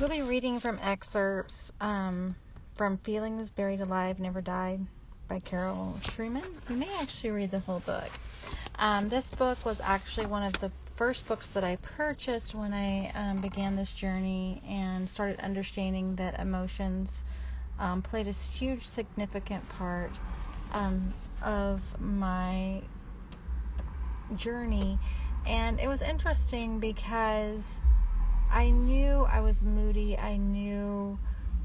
We'll be reading from excerpts from Feelings Buried Alive, Never Died by Karol Truman. You may actually read the whole book. This book was actually one of the first books that I purchased when I began this journey and started understanding that emotions played a huge, significant part of my journey. And it was interesting because I knew I was moody. I knew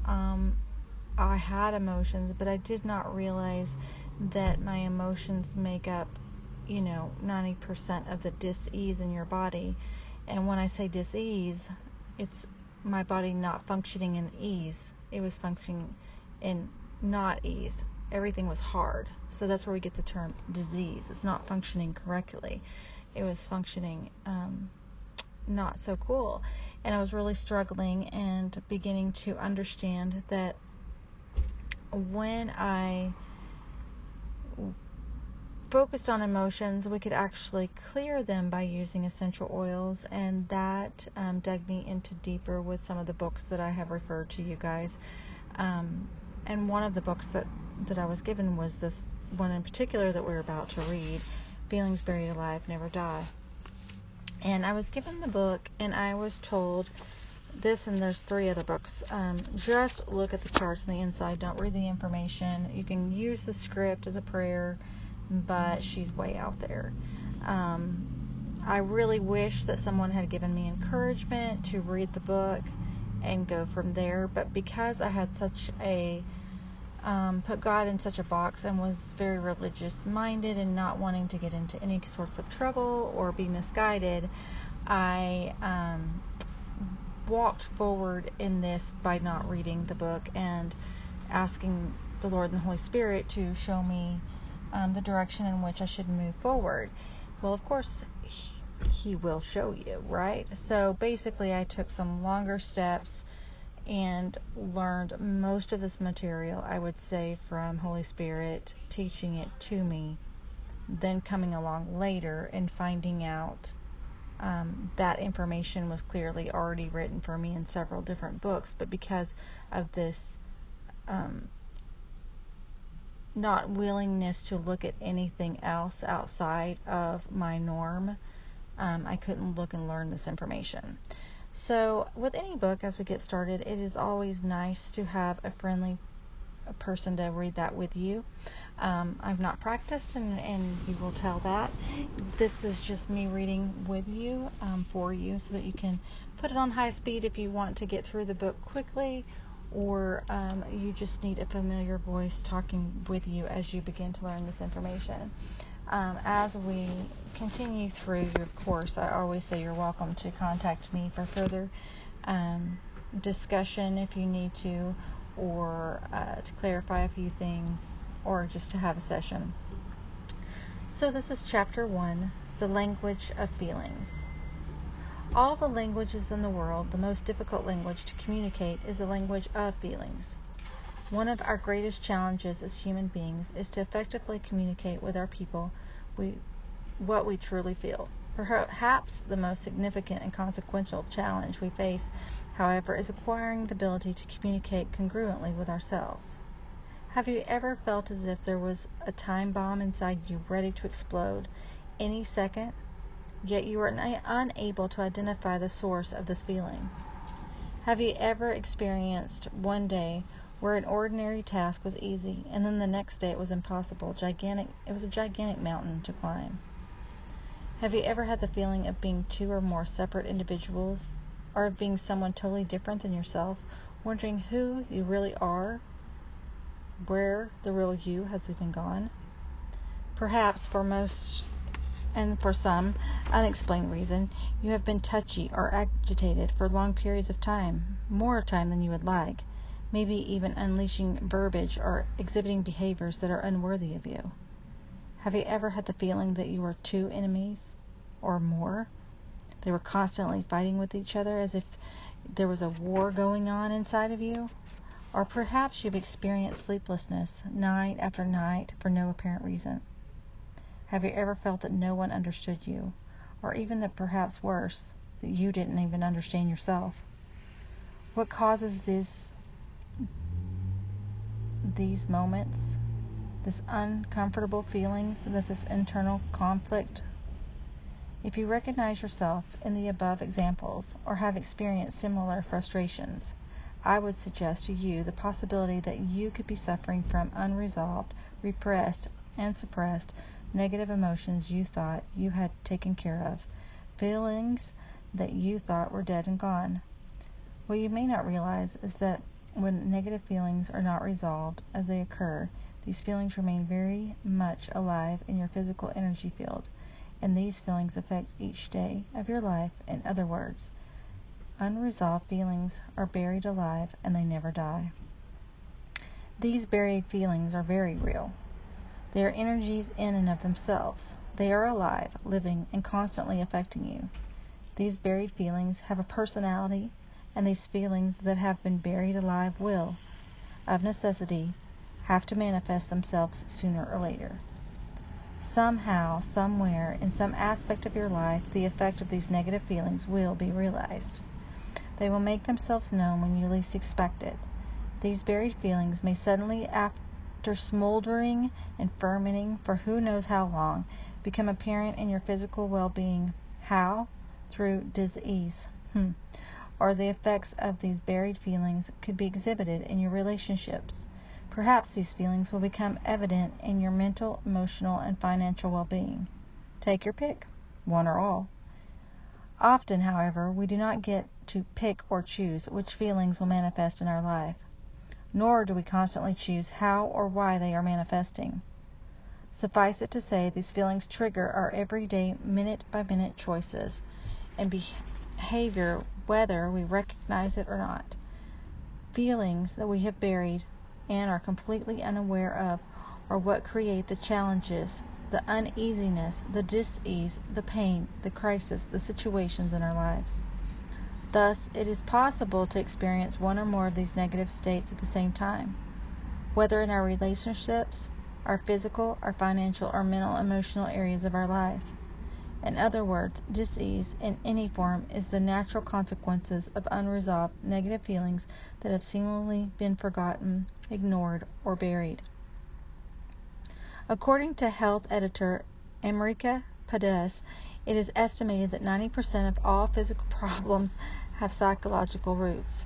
I had emotions, but I did not realize that my emotions make up, 90% of the dis-ease in your body. And when I say dis-ease, it's my body not functioning in ease. It was functioning in not ease. Everything was hard. So that's where we get the term disease. It's not functioning correctly. It was functioning not so cool. And I was really struggling and beginning to understand that when I focused on emotions, we could actually clear them by using essential oils, and that dug me into deeper with some of the books that I have referred to you guys. And one of the books that I was given was this one in particular that we're about to read, Feelings Buried Alive, Never Die. And I was given the book, and I was told this, and there's 3 other books. Just look at the charts on the inside. Don't read the information. You can use the script as a prayer, but she's way out there. I really wish that someone had given me encouragement to read the book and go from there. But because I had such a put God in such a box and was very religious minded and not wanting to get into any sorts of trouble or be misguided, I walked forward in this by not reading the book and asking the Lord and the Holy Spirit to show me the direction in which I should move forward. Well, of course, He will show you, right? So basically, I took some longer steps and learned most of this material, I would say, from Holy Spirit teaching it to me, then coming along later and finding out that information was clearly already written for me in several different books, but because of this not willingness to look at anything else outside of my norm, I couldn't look and learn this information. So with any book, as we get started, it is always nice to have a friendly person to read that with you. I've not practiced, and you will tell that. This is just me reading with you, for you, so that you can put it on high speed if you want to get through the book quickly, or you just need a familiar voice talking with you as you begin to learn this information. As we continue through your course, I always say you're welcome to contact me for further discussion if you need to, or to clarify a few things, or just to have a session. So this is Chapter 1, The Language of Feelings. All the languages in the world, the most difficult language to communicate is the language of feelings. One of our greatest challenges as human beings is to effectively communicate with our people what we truly feel. Perhaps the most significant and consequential challenge we face, however, is acquiring the ability to communicate congruently with ourselves. Have you ever felt as if there was a time bomb inside you ready to explode any second, yet you are unable to identify the source of this feeling? Have you ever experienced one day where an ordinary task was easy, and then the next day it was impossible? It was a gigantic mountain to climb. Have you ever had the feeling of being 2 or more separate individuals, or of being someone totally different than yourself, wondering who you really are, where the real you has even gone? Perhaps for most, and for some unexplained reason, you have been touchy or agitated for long periods of time, more time than you would like, maybe even unleashing verbiage or exhibiting behaviors that are unworthy of you. Have you ever had the feeling that you were 2 enemies or more? They were constantly fighting with each other as if there was a war going on inside of you? Or perhaps you've experienced sleeplessness night after night for no apparent reason. Have you ever felt that no one understood you, or even that perhaps worse, that you didn't even understand yourself? What causes these moments, this uncomfortable feelings, this internal conflict? If you recognize yourself in the above examples or have experienced similar frustrations, I would suggest to you the possibility that you could be suffering from unresolved, repressed, and suppressed negative emotions you thought you had taken care of, feelings that you thought were dead and gone. What you may not realize is that when negative feelings are not resolved as they occur, these feelings remain very much alive in your physical energy field, and these feelings affect each day of your life. In other words, unresolved feelings are buried alive and they never die. These buried feelings are very real. They are energies in and of themselves. They are alive, living, and constantly affecting you. These buried feelings have a personality, and these feelings that have been buried alive will, of necessity, have to manifest themselves sooner or later. Somehow, somewhere, in some aspect of your life, the effect of these negative feelings will be realized. They will make themselves known when you least expect it. These buried feelings may suddenly, after smoldering and fermenting for who knows how long, become apparent in your physical well-being. How? Through disease. Or the effects of these buried feelings could be exhibited in your relationships. Perhaps these feelings will become evident in your mental, emotional, and financial well-being. Take your pick, one or all. Often, however, we do not get to pick or choose which feelings will manifest in our life, nor do we constantly choose how or why they are manifesting. Suffice it to say, these feelings trigger our everyday, minute-by-minute choices and behavior, whether we recognize it or not. Feelings that we have buried and are completely unaware of are what create the challenges, the uneasiness, the dis-ease, the pain, the crisis, the situations in our lives. Thus, it is possible to experience one or more of these negative states at the same time, whether in our relationships, our physical, our financial, or mental, emotional areas of our life. In other words, dis-ease in any form is the natural consequences of unresolved negative feelings that have seemingly been forgotten, ignored, or buried. According to health editor America Padus, it is estimated that 90% of all physical problems have psychological roots.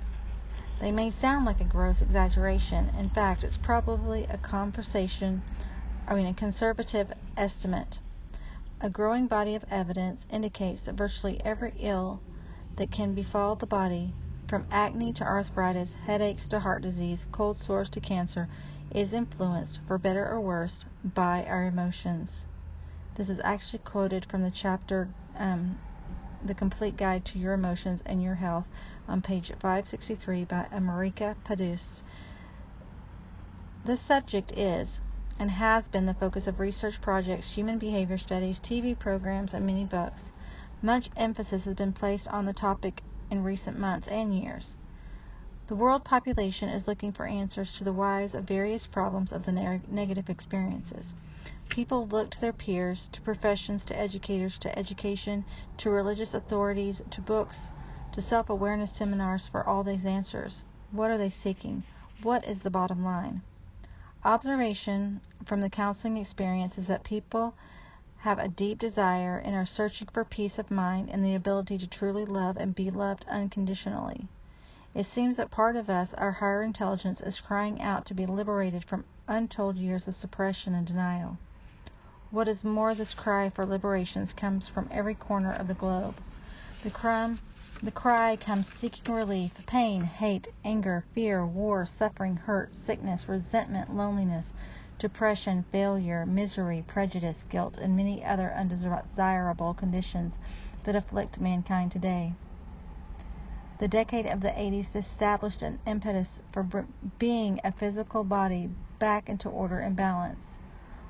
They may sound like a gross exaggeration. In fact, it's probably a conservative estimate. A growing body of evidence indicates that virtually every ill that can befall the body, from acne to arthritis, headaches to heart disease, cold sores to cancer, is influenced, for better or worse, by our emotions. This is actually quoted from the chapter, The Complete Guide to Your Emotions and Your Health, on page 563 by America Padus. This subject is and has been the focus of research projects, human behavior studies, TV programs, and many books. Much emphasis has been placed on the topic in recent months and years. The world population is looking for answers to the whys of various problems of the negative experiences. People look to their peers, to professions, to educators, to education, to religious authorities, to books, to self-awareness seminars for all these answers. What are they seeking? What is the bottom line? Observation from the counseling experience is that people have a deep desire and are searching for peace of mind and the ability to truly love and be loved unconditionally. It seems that part of us, our higher intelligence, is crying out to be liberated from untold years of suppression and denial. What is more, this cry for liberations comes from every corner of the globe. The cry comes seeking relief. Pain, hate, anger, fear, war, suffering, hurt, sickness, resentment, loneliness, depression, failure, misery, prejudice, guilt, and many other undesirable conditions that afflict mankind today. The decade of the 80s established an impetus for bringing a physical body back into order and balance.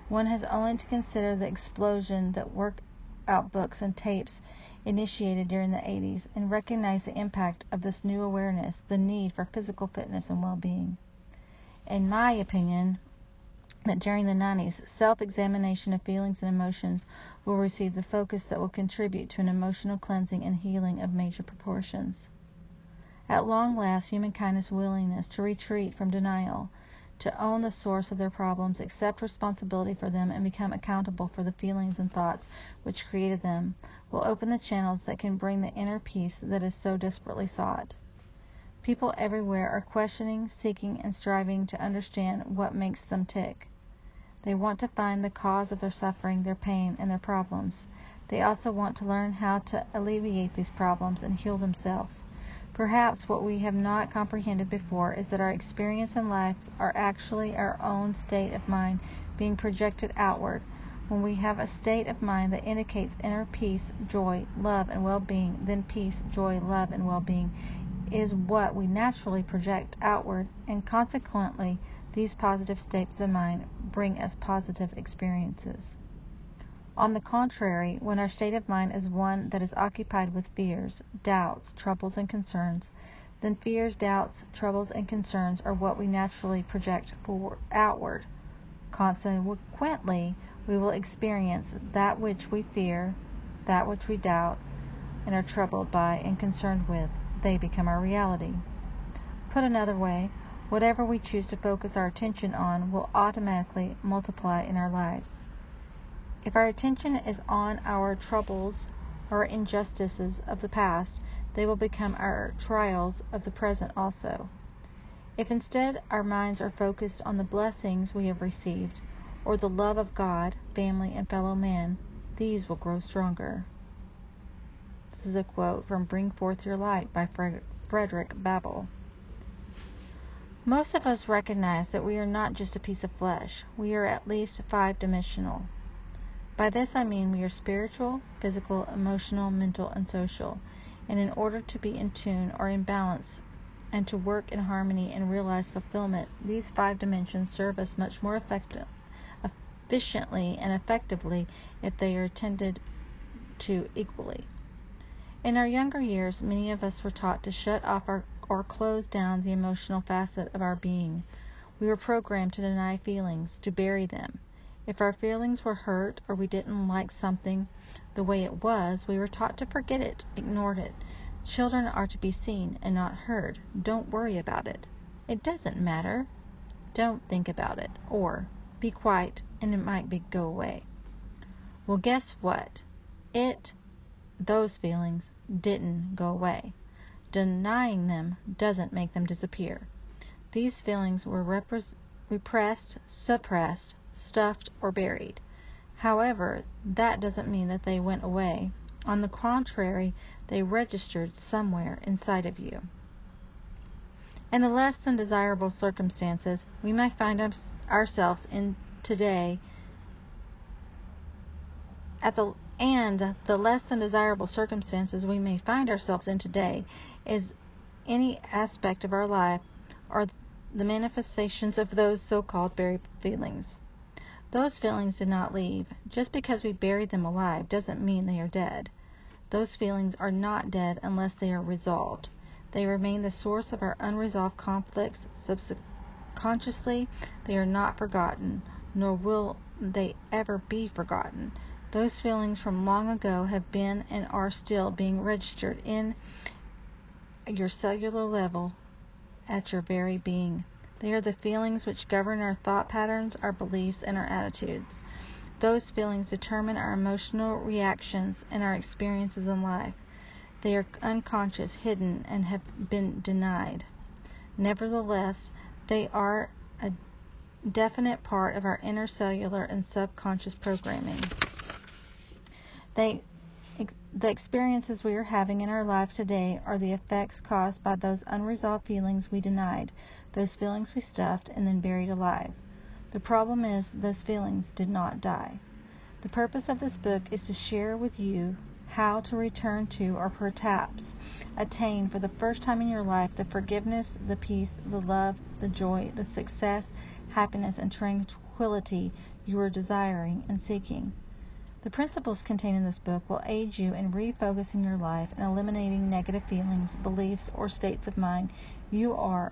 One has only to consider the explosion that workout books and tapes initiated during the 80s and recognize the impact of this new awareness, the need for physical fitness and well-being. In my opinion, that during the 90s, self-examination of feelings and emotions will receive the focus that will contribute to an emotional cleansing and healing of major proportions. At long last, humankind's willingness to retreat from denial, to own the source of their problems, accept responsibility for them, and become accountable for the feelings and thoughts which created them, will open the channels that can bring the inner peace that is so desperately sought. People everywhere are questioning, seeking, and striving to understand what makes them tick. They want to find the cause of their suffering, their pain, and their problems. They also want to learn how to alleviate these problems and heal themselves. Perhaps what we have not comprehended before is that our experience in life are actually our own state of mind being projected outward. When we have a state of mind that indicates inner peace, joy, love, and well-being, then peace, joy, love, and well-being is what we naturally project outward, and consequently, these positive states of mind bring us positive experiences. On the contrary, when our state of mind is one that is occupied with fears, doubts, troubles, and concerns, then fears, doubts, troubles, and concerns are what we naturally project outward. Consequently, we will experience that which we fear, that which we doubt, and are troubled by and concerned with. They become our reality. Put another way, whatever we choose to focus our attention on will automatically multiply in our lives. If our attention is on our troubles or injustices of the past, they will become our trials of the present also. If instead our minds are focused on the blessings we have received, or the love of God, family, and fellow men, these will grow stronger. This is a quote from Bring Forth Your Light by Frederick Babel. Most of us recognize that we are not just a piece of flesh. We are at least 5-dimensional. By this I mean we are spiritual, physical, emotional, mental, and social. And in order to be in tune or in balance and to work in harmony and realize fulfillment, these 5 dimensions serve us much more efficiently and effectively if they are attended to equally. In our younger years, many of us were taught to shut off or close down the emotional facet of our being. We were programmed to deny feelings, to bury them. If our feelings were hurt or we didn't like something the way it was, we were taught to forget it, ignore it. Children are to be seen and not heard. Don't worry about it. It doesn't matter. Don't think about it. Or be quiet and it might go away. Well, guess what? Those feelings didn't go away. Denying them doesn't make them disappear. These feelings were repressed, suppressed, stuffed, or buried. However, that doesn't mean that they went away. On the contrary, they registered somewhere inside of you. In the less than desirable circumstances we may find ourselves in today, the less than desirable circumstances we may find ourselves in today is any aspect of our life or the manifestations of those so-called buried feelings. Those feelings did not leave. Just because we buried them alive doesn't mean they are dead. Those feelings are not dead unless they are resolved. They remain the source of our unresolved conflicts. Subconsciously, they are not forgotten, nor will they ever be forgotten. Those feelings from long ago have been and are still being registered in your cellular level at your very being. They are the feelings which govern our thought patterns, our beliefs, and our attitudes. Those feelings determine our emotional reactions and our experiences in life. They are unconscious, hidden, and have been denied. Nevertheless, they are a definite part of our intercellular and subconscious programming. The experiences we are having in our lives today are the effects caused by those unresolved feelings we denied, those feelings we stuffed and then buried alive. The problem is those feelings did not die. The purpose of this book is to share with you how to return to, or perhaps attain for the first time in your life, the forgiveness, the peace, the love, the joy, the success, happiness, and tranquility you are desiring and seeking. The principles contained in this book will aid you in refocusing your life and eliminating negative feelings, beliefs, or states of mind you are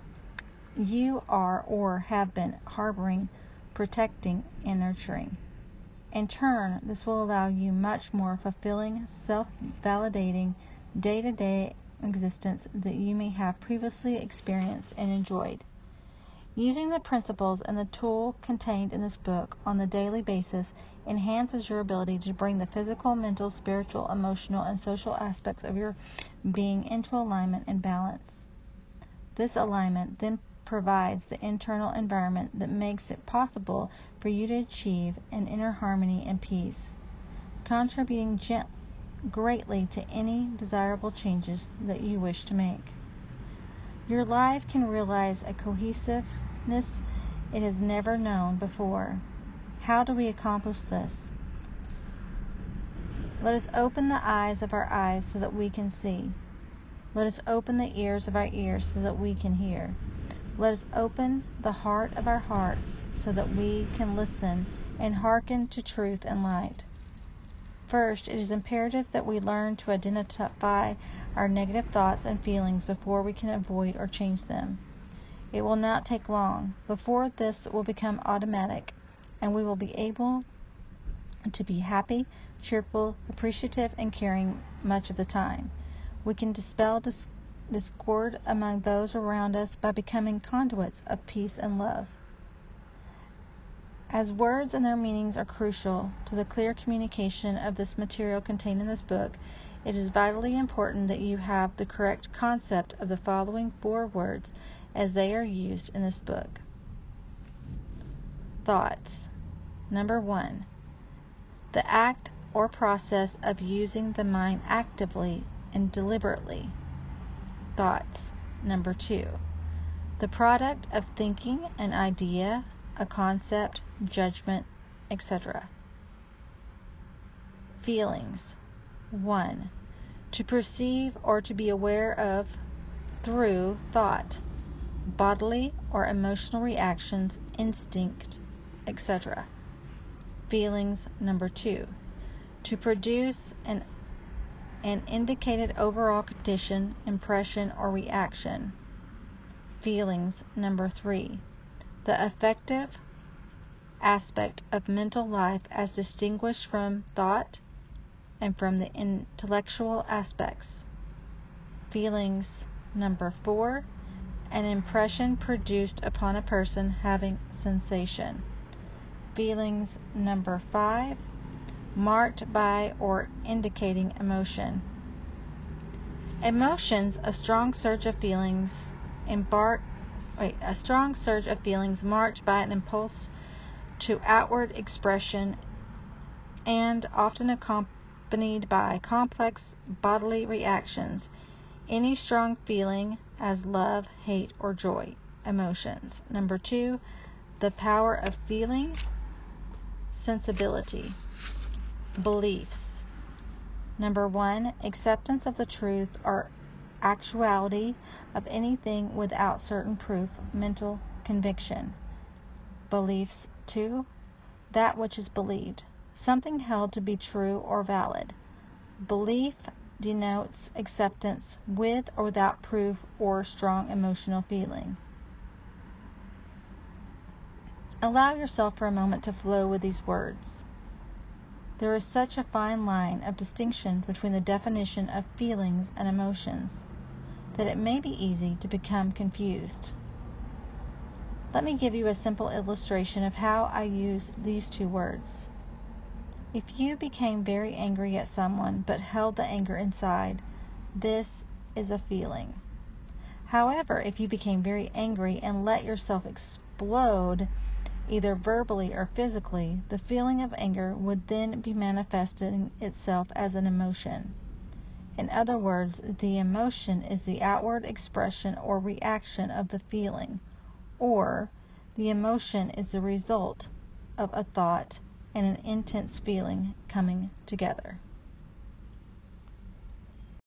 or have been harboring, protecting, and nurturing. In turn, this will allow you much more fulfilling, self-validating, day-to-day existence that you may have previously experienced and enjoyed. Using the principles and the tool contained in this book on the daily basis enhances your ability to bring the physical, mental, spiritual, emotional, and social aspects of your being into alignment and balance. This alignment then provides the internal environment that makes it possible for you to achieve an inner harmony and peace, contributing greatly to any desirable changes that you wish to make. Your life can realize a cohesiveness it has never known before. How do we accomplish this? Let us open the eyes of our eyes so that we can see. Let us open the ears of our ears so that we can hear. Let us open the heart of our hearts so that we can listen and hearken to truth and light. First, it is imperative that we learn to identify our negative thoughts and feelings before we can avoid or change them. It will not take long before this will become automatic, and we will be able to be happy, cheerful, appreciative, and caring much of the time. We can dispel discord among those around us by becoming conduits of peace and love. As words and their meanings are crucial to the clear communication of this material contained in this book, it is vitally important that you have the correct concept of the following 4 words as they are used in this book. Thoughts. Number 1. The act or process of using the mind actively and deliberately. Thoughts. Number 2. The product of thinking, an idea, a concept, judgment, etc. Feelings. 1. To perceive or to be aware of through thought, bodily or emotional reactions, instinct, etc. Feelings. Number 2. To produce an indicated overall condition, impression, or reaction. Feelings. Number 3. The affective aspect of mental life as distinguished from thought and from the intellectual aspects. Feelings. Number 4. An impression produced upon a person having sensation. Feelings. Number 5. Marked by or indicating emotion. Emotions, a strong surge of feelings marked by an impulse to outward expression and often accompanied by complex bodily reactions. Any strong feeling as love, hate, or joy. Emotions. Number 2, the power of feeling, sensibility. Beliefs. Number 1, acceptance of the truth or actuality of anything without certain proof, mental conviction. Beliefs. 2, that which is believed, something held to be true or valid. Belief denotes acceptance with or without proof or strong emotional feeling. Allow yourself for a moment to flow with these words. There is such a fine line of distinction between the definition of feelings and emotions that it may be easy to become confused. Let me give you a simple illustration of how I use these 2 words. If you became very angry at someone but held the anger inside, this is a feeling. However, if you became very angry and let yourself explode, either verbally or physically, the feeling of anger would then be manifesting itself as an emotion. In other words, the emotion is the outward expression or reaction of the feeling, or the emotion is the result of a thought and an intense feeling coming together.